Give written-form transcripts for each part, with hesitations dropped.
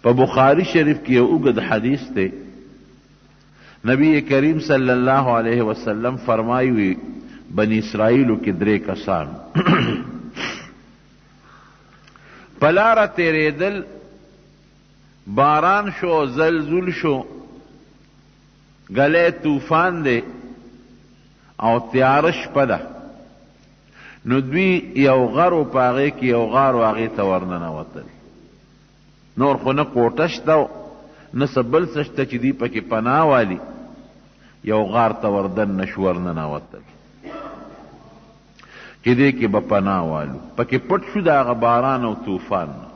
په بخاری شریف کې یو اوږد حدیث دی. نبی کریم صلی الله علیه وسلم فرمایي بنی اسرائیلو کې 3 کسان پلاره تیریدل، باران شو، زلزل شو، گلے طوفان دے او تیاره شپه ده، نو دوی یو غر و پاغې کې یو غار و هغې ته ورننوتل. نور خو نه کوټه شته نه څه بل څه شته چې دوی پکې پناه والي، یو غار ته وردن نشو ورننوتل چې دې کې به پناه والو. پکې پټ شو د هغه باران او طوفان نه.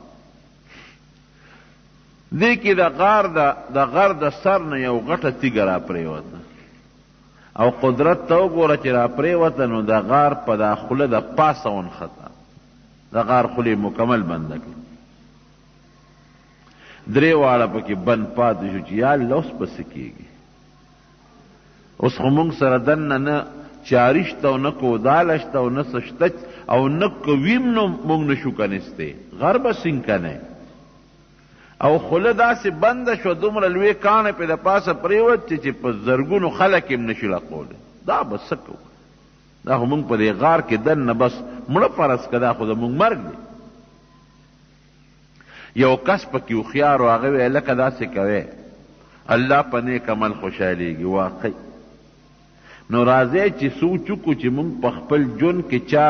دې کې د غر د سر نه یو غټه تیږه را پرېوته او قدرت ته وګوره چې را پرېوته، نو د غار په دا خوله د پاسه ونښته، د غار خولې مکمل بنده کړه. 3 واړه پکې بند پاتې شو چې یا الله اوس به څه کېږي. اوس خو موږ سره دننه نه چاري شته او نه کوداله شته او نه څه شته او نه کویم، نو موږ نشو کنستی، غر به سینګ کنی او خوله داسې بنده شو، دومره لوی کاڼی پې د پاسه پرېوت چې په زرګونو خلک یې نشي لقولی. دا به څه کوو؟ دا خو موږ په دې غار کې دننه بس مړه فرض که، دا خو زموږ مرګ دی. یو کس پکې هوښیار و، هغه ویل لکه داسې کوی الله په نیک عمل خوشحالیږي. واقعي نو راځئ چې سوچ وکړو چې موږ په خپل ژوند کې چا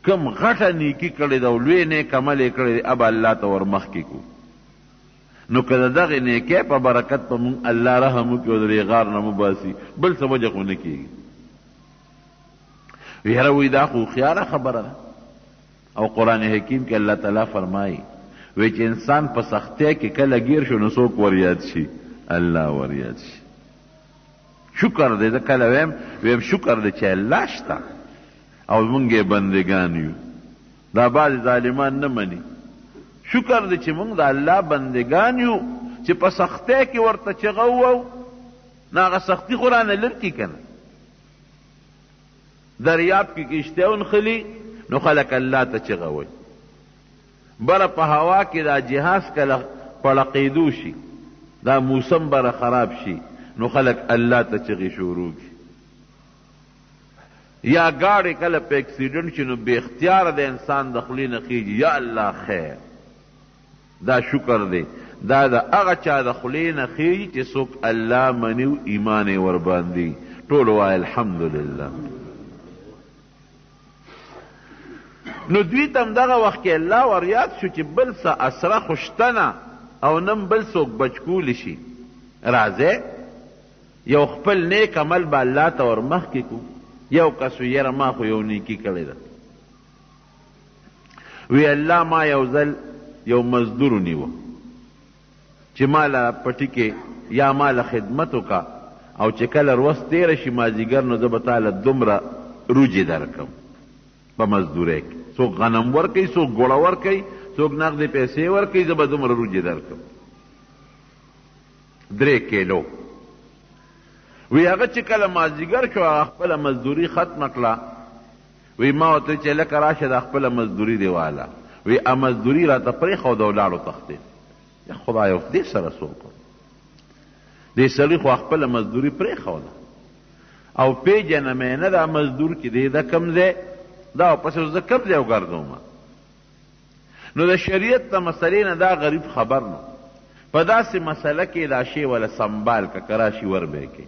کم غټه نیکي کړې ده او لوی نیک عمل یې کړی دی، اب الله ته ور مخکې کړو. نو که د دغې نیکۍ په برکت په موږ الله رحم وکړي او د دې غار نه مباسي، بل څه وجه خو نه کېږي. یاره وایي دا خو هوښیاره خبره ده. او قرآن حکیم کې الله تعالی فرمایي وی چې انسان په سختۍ کې کله ګیر شو نو څوک وریاد شي؟ الله وریاد شي. شکر دی، زه کله ویم شکر دی چې الله شته او موږ یې بندګان یو. دا بعضې ظالمان نه مني. شکر دی چې موږ د الله بندګان یو چې په سختۍ کې ورته چغه ووو، نو هغه سختي خو رانه لر کي که نه. دریاب کې کشتۍ ونښلي نو خلک الله ته چغه وایي. بره په هوا کې دا جهاز کله پړقېدو شي، دا موسم بره خراب شي، نو خلک الله ته چغې شروع کړي. یا گاڑی کله په اکسیډنټ شي نو بے اختیاره د انسان د خولې نه خیږي یا الله خیر. دا شکر دی، دا د هغه چا د خولې نه خیږي چې څوک الله مني او ایمان یې ورباندې. ټول وایي الحمدلله. نو دوی ته هم دغه وخت کې الله وریاد شو چې بل څه اسره خو شته نه او نم بل څوک بچکولی شي. راځئ یو خپل نیک عمل به الله ته ور مخکې کړو. یو کس وی یاره ما خو یو نیکي کړې ده، وی الله ما یو ځل یو مزدور ونیوه چې ما له پټي کې یا ما له خدمت وکړه او چې کله ورځ تېره شي مازدیګر نو زه به تا له دومره روجې درکړم په مزدورۍ کې. څوک غنم ورکوي، څوک ګوړه ورکوي، څوک نغدې پیسې ورکوي، زه به دومره روجې درکړم 3 کیلو. وی هغه چې کله مازدیګر شو هغه خپله مزدوري ختمه کړه. وی ما ورته چې لکه راشه دا خپله مزدوري دې واله. وی مزدوري راته پرېښوده او لاړو تښتېد. یا خدایه دې سره څه وکړو؟ دې سړي خو خپله مزدوري پرېښوده او پېژنم یې نه دا مزدور چې دی دا کوم ځای، دا پس زه کوم ځای وګرځوم. نو د شریعت د مسلې نه دا غریب خبر نو. په داسې مسله کې دا شی ولا سنبال که کراشي ور به کې،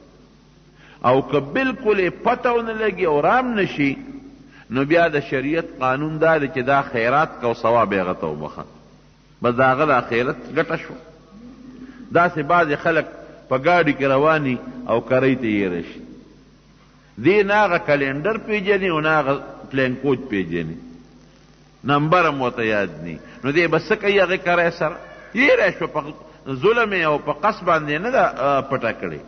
او که بالکل یې پته ونه لګي او رام نشي، نو بیا د شریعت قانون دا دی چې دا خیرات که او ثواب یې هغه ته وبخه، بس د هغه د آخرت ګټه شو. داسې بعضې خلک په ګاډي کې رواني او کرۍ ته یېره شي. دې نه هغه کلینډر پیژني او نه هغه پلین کوچ پیژني، نمبر هم ورته یاد نی. نو دې به څه کوي هغې کرۍ سره؟ یېره شو، په ظلم او په قص باندې نه ده پټه کړې.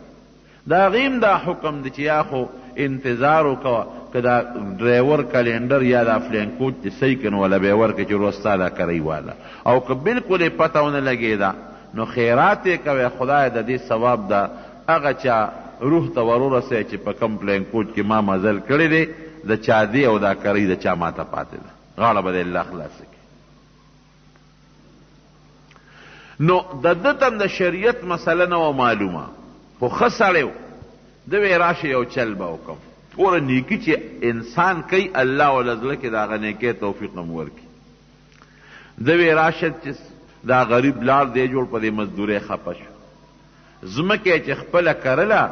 دا غیم دا حکم دی چې یا خو انتظار وکوه که دا ډرایور کلینډر یا دا فلین کوچ چې صحیح کړي نو ولا به یې ورکړي چې روز ستا دا کرۍ واله. او که بالکل یې پته ونه لګېده نو خیرات یې کوئ، خدای د دې ثواب ده هغه چا روح ته ور ورسوئ چې په کم فلین کوچ کې ما مزل کړی دی، د چا دی او دا کرۍ د چا ماته پاتې ده، غاړه به د الله خلاصه کړي. نو د ده تم د شریعت مسله نه وه معلومه، خو ښه سړی و. ده وی راشه یو چل به وکړم. ګوره نیکي چې انسان کوي الله وله زړه کې د هغه نیکۍ توفیق هم ورکړي. ده وی راشه چې دا غریب لاړ دی جوړ په دې مزدورۍ خفه شو. ځمکه یې چې خپله کرله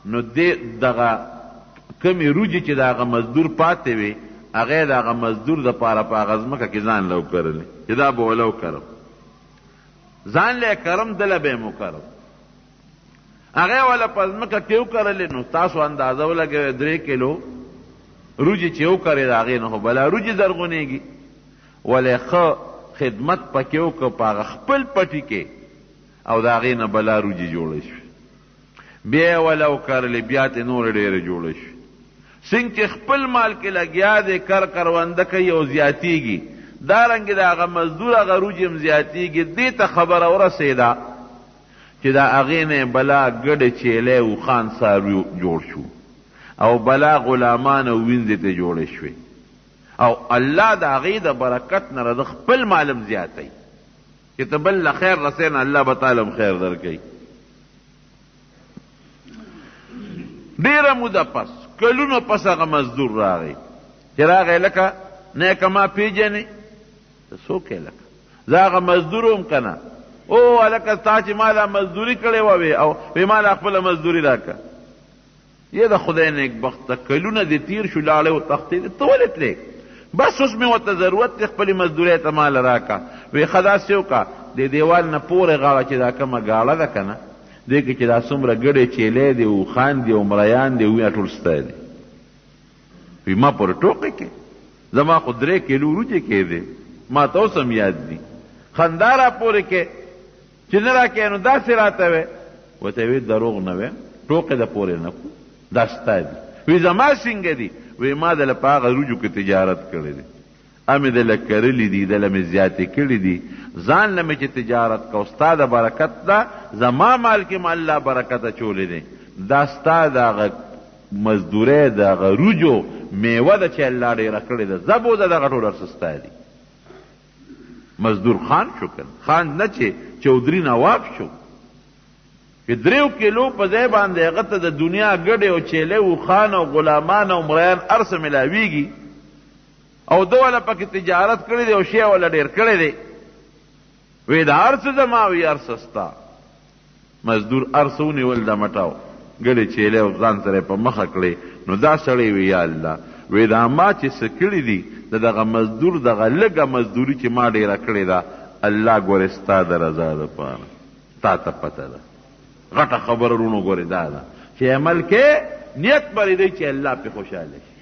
نو دغه کمې روجې چې د هغه مزدور پاتې وې هغه یې د هغه مزدور دپاره په هغه ځمکه کې ځان له وکرلې چې دا به وله وکرم، ځان له یې کرم دله به یې مو کرم. هغه یې وله په ځمکه کې وکرلې نو تاسو اندازه ولګوئ 3 کیلو روجې چې وکرې د هغې نه خو بلا روجې زرغونېږي. ولې ښه خدمت پکې وکړه په هغه خپل پټي کې او د هغې نه بلا روجې جوړه شوې. بیا یې وله وکرلې بیا ترې نورې ډېرې جوړه شوې. څنګه چې خپل مال کې لګیا دی کرونده کوي او زیاتېږي، دارنګې د هغه مزدور هغه روجې هم زیاتېږي. دې ته خبره ورسېده چې د هغې نه بلا ګډې چیلی او خان څاروي جوړ شو او بلا غلامان او وینځې ته جوړې شوې او الله د هغې د برکت نه د خپل مالم زیاتی چې ته بل له خیر رسې نه الله به تعالی هم خیر درکوي. ډېره موده پس کلونو پس هغه مزدور راغی چې راغی لکه نیکه ما پیژنې ته څوک یې لکه زه هغه مزدور وم که نه او هلکه تا چې ما دا مزدوري کړې وه او وی ما لا خپله مزدوري راکړه. یې د خدای نیکبخته کلونه دې تیر شو لاړې وتښتېدې ته ولې تلې؟ بس اوس مې ورته ضرورت دی خپلې مزدورۍ ته ماله راکړه. وی ښه داسې وکړه د دیوال نه پورې غاړه چې دا کومه ګاړه ده که نه دې کې چې دا څومره ګډې چیلی دی اوښان دي او مریان دي وینه ټول ستا دی. وی ما پورې ټوقې کې زما خو 3 کیلو روجې کېدې ما ته اوس هم یاد دي. خندا را پورې کې چې نه را کې نو داسې راته وی ورته وی دروغ نه وی ټوقې د پورې نه کو دا ستا دي. وی زما څنګه دي؟ وی ما دله په هغه روجو کې تجارت کړی دی، امې دله کرلي دي، دله مې زیاتې کړي دي، ځان له مې چې تجارت کو ستا د برکت ده، زما مال کې م الله برکت اچولی دی، دا ستا د هغه مزدورۍ د هغه روجو میوه ده چې الله ډېره کړې ده، زبو ده دغه ټول هر څه ستا دي. مزدور خان شو که خان نه چې چودري نواب شو چې 3 کیلو په ځای باندې هغه ته د دنیا ګډې او چیلې او خان او غلامان او مریان هر څه ملاویږي او ده وله پکې تجارت کړی دی او شی وله ډېر کړی دی. وی دا هر څه زما وي هر څه ستا. مزدور هر څه ونیول د مټاو ګډې چیلې او ځان سره یې په مخه کړې. نو دا سړی وی یا الله وی دا ما چې څه کړي دي د دغه مزدور دغه لږه مزدوري چې ما ډېره کړې ده الله ګورې ستا د رضا دپاره تا ته پته ده. غټه خبره رونو ګورې دا ده چې عمل کې نیت بری دی چې الله پې خوشحاله شي.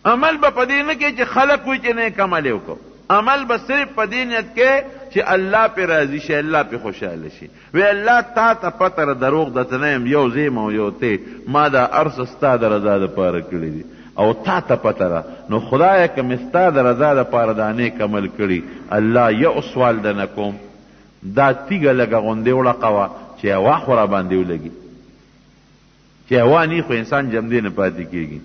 عمل به په دې نه کې چې خلق وي چې نیک عمل یې وکړو، عمل به صرف په دې نیت کې چې الله پې راضي شي، الله پې خوشحاله شي. وی الله تا ته پته ده دروغ درته نه یم، یو زه یم او یو ته، ما دا هر څه ستا د رضا دپاره کړي دي او تا ته پته ده. نو خدایه که مې ستا د رضا دپاره دا نیک عمل کړي الله یو سوال ده نه کوم دا تیږه لږه غوندې وړقه وه چې هوا خو را باندې ولګي چې هوا نی خو انسان جمدې نه پاتې کېږي.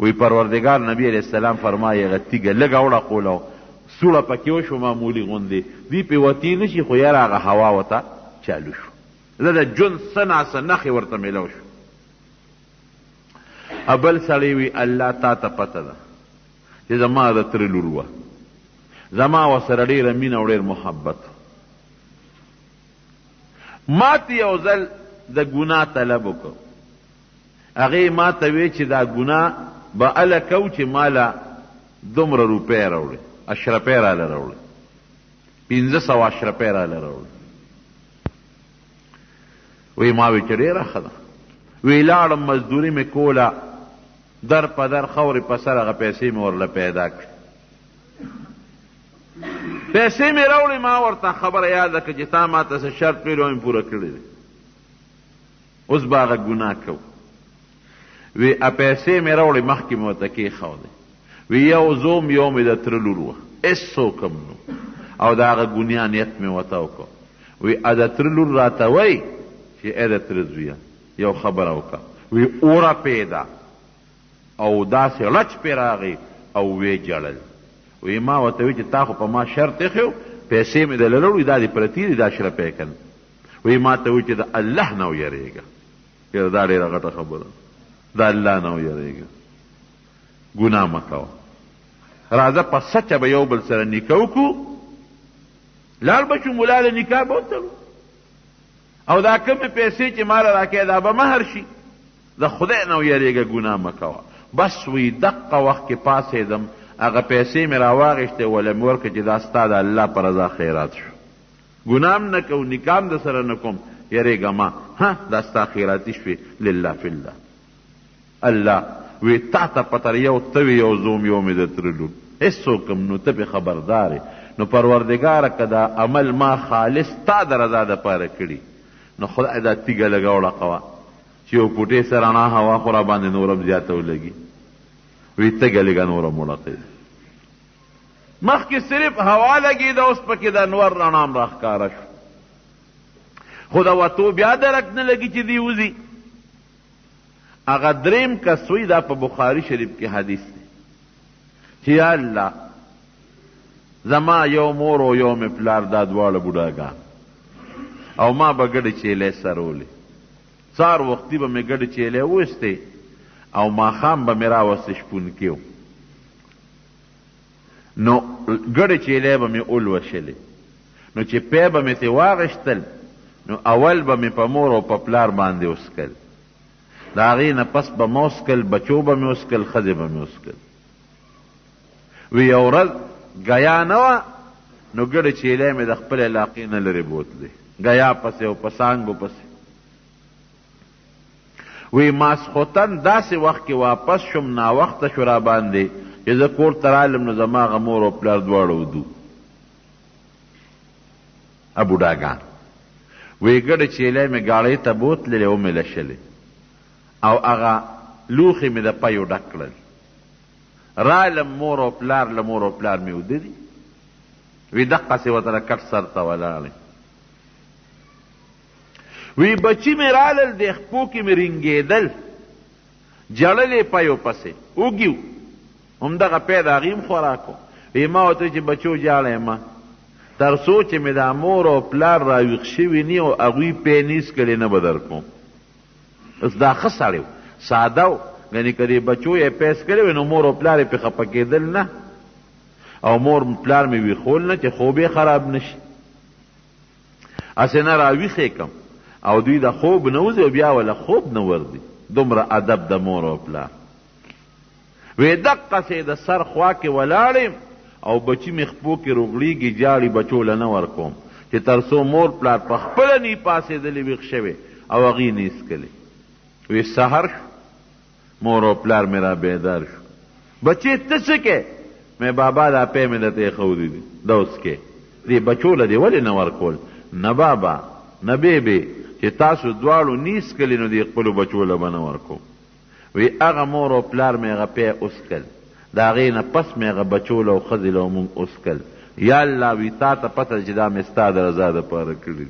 وی پروردګار نبی علیه السلام فرمایي هغه تیږه لږه وړقوله سوړه پکې وشو معمولي غوندې دوی پې وتې نه شي خو یاره هغه هوا ورته چالو شو زه د ژوند څه ناڅه نښې ورته میلو شو. بل سړی وي الله تا ته پته ده چې زما د تره لور وه، زما ورسره ډېره مینه او ډېر محبت. ما ته یو ځل د ګناه طلب وکړ، هغې ما ته وی چې دا ګناه به هله کوو چې ما له 200 روپۍ راوړې، اشرفۍ راله راوړې، 500 اشرفۍ راله راوړې. وی ما وی چې ډېره ښه ده. وی لاړم مزدوري مې کوله در په در خورې په سر هغه پیسې مې ورله پیدا کړې. پیسې مې راوړې ما ورته خبره یاده که چې تا ما ته څه شرط ویلو مې پوره کړی دی، اوس به هغه ګناه کوو. وی پیسې مې راوړې مخکې مې ورته کېښودې. وی یو زوم یو مې د تره لور وه، هېڅوک هم نو او د هغه ګناه نیت مې ورته وکړو. وی د تره لور راته وایي چې ای د تره زویه یو خبره وکړه. وی اوره پیدا او داسې لچ پې راغی او وی جړل. وی ما ورته وی چې تا خو په ما شرط ایښی و پیسې مې د لرلو دا دې پرتې دي دا شرپی که نه وی ما ته وی چې د الله نه ویرېږه یاره دا ډېره غټه خبره د الله نه ویرېږه ګناه مه کوه راځه په سچه به یو بل سره نکاح وکړو لاړ به شو ملا له نکاح به وتړو او دا کومې پیسې چې ماله راکوې دا به مهر شي د خدای نه ویرېږه ګناه مه کوه بس وی دقه وخت کې پاڅېدم هغه پیسې مې راواغېښتې وله مې ورکړه چې دا ستا د الله په رضا خیرات شو ګناه هم نه کوو نکاح هم د سره نه کوم یریږه ما دا ستا خیراتي شوې لله فی الله الله وی تا ته پتر یو ته وی یو زوم یو مې د تره لور هېڅوک هم نو ته پې خبردارې نو پروردګاره که دا عمل ما خالص تا د رضا دپاره کړي نو خدای دا تیږه لږه وړقوه چې یو پوټې سره رڼا هوا خو را باندې نورم زیاته ولګي وی تیږه لږه نورم وړقوي مخکې صرف هوا لګېده اوس پکې د انور رڼا هم راښکاره شو خو د وتو بیا درک نه لګي چې دی وځي هغه دریم کس وی دا په بخاري شریف کې حدیث دی چې یا الله زما یو مور او یو مې پلار دا دواړه بوډاګان او ما به ګډې چیلې سرولې سهار وختي به مې ګډې چیلې وویستې او ماښام به مې راوستې شپونکي و نو ګډې چیلې به مې ولوشلې نو چې پی به مې ترې واغېشتل نو اول به مې په مور او په پلار باندې وسکل د هغې نه پس به مې وسکل بچو به مې وسکل ښځې به مې وسکل وی یو ورځ ګیا نه وه نو ګډې چیلې مې د خپل علاقې نه لرې بوتلې ګیا پسې او په سانګو پسې وی ماسخوتن داسې وخت کې واپس شم ناوخته شو را باندې چې زه کور ته رالم نو زما هغه مور او پلار دواړه ودو بوډاګان وی ګډې چیلې مې ګاړۍ ته بوتللې ومې لشلې او هغه لوښې مې د پیو ډک کړل رالم مور او پلار له مور او پلار مې وده دي وی دقسې ورته د کټ سر ته ولاړې وی بچی مې رالل د خپو کې مې رنګېدل جړلې پیو پسې اوږي همدغه پی د هغې هم خوراک و وی ما ورته چې بچو جاړی ما تر څو چې مې دا مور او پلار راویښ شوي نی او هغوی پی نیس کړې نه به در کوم اوس دا ښه سړی و ساده و ګنې که دې بچو یې پیس کړی وی نو مور او پلار یې پې خفه کېدل نه او مور پلار مې ویښول نه چې خوب یې خراب نه شي هسې نه راویښې کم او دوی د خوب نه وځي او بیا وله خوب نه ورځي دومره ادب د مور او پلار وی دقسې د سر خوا کې ولاړم او بچی مې خپو کې روغړېږي جاړي بچو له نه ورکوم چې تر څو مور پلار په خپله نی پاسېدلې ویښ شوې او هغې نیسکلې وی سحر شو مور او پلار مې را بیدار شو بچې ته څه کې مې بابا دا پی مې درته ایښودي دي دا اوس کې دې بچو له دې ولې نه ورکول نه بابا نه بیبې چې تاسو دواړو نیس کلي نو دې خپلو بچو له به نه ورکوم وی هغه مور او پلار مې هغه پی اوسکل د هغې نه پس مې هغه بچو له او ښځې له مونږ اوسکل یا الله وی تا ته پته چې دا مې ستا د رضا دپاره کړي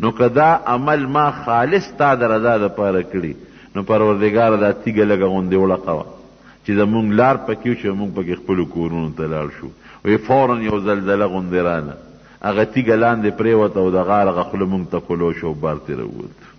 نو که دا عمل ما خالص ستا د رضا دپاره کړي نو پروردګاره دا تیږه لږه غوندې وړقوه چې زمونږ لار پکې وشي مونږ پکې خپلو کورونو ته لاړ شو وی فورا یو زلزله غوندې رانه هغه تیږه لاندې پرېوته او د غار هغه خوله مونږ ته کلو شو بار ترې ووت